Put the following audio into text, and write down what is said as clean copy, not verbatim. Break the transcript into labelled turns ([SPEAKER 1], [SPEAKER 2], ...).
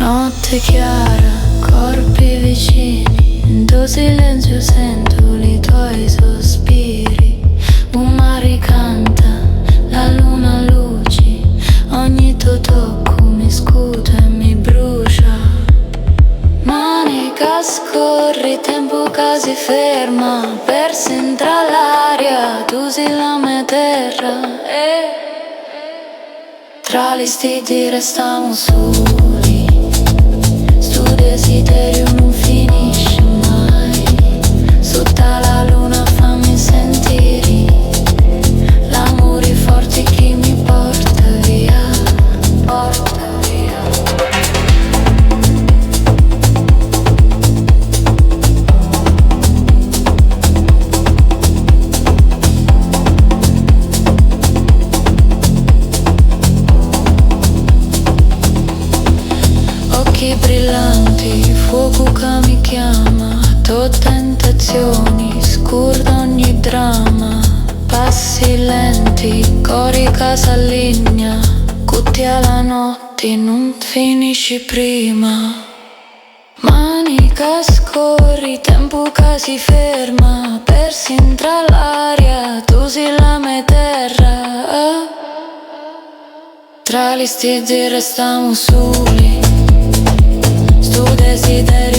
[SPEAKER 1] Notte chiara, corpi vicini, in tuo silenzio sento i tuoi sospiri. Un mare canta, la luna luci, ogni tuo tocco mi scuote e mi brucia. Manica scorri, tempo che si ferma, persi entra l'aria, tu sei la mia terra. Tra gli stiti restiamo soli, sto desiderio non finisce mai. Sotto la luna fammi sentire l'amore forte che mi porta via, porta via. Occhi brillanti, fuoco che mi chiama, to tentazioni, scurda ogni dramma. Passi lenti, cori che s'allinea, cutti alla notte, non finisci prima. Mani che scorri, tempo che si ferma, persi entra l'aria, tu sei la mia terra. Tra gli stiti restiamo soli, sto desiderio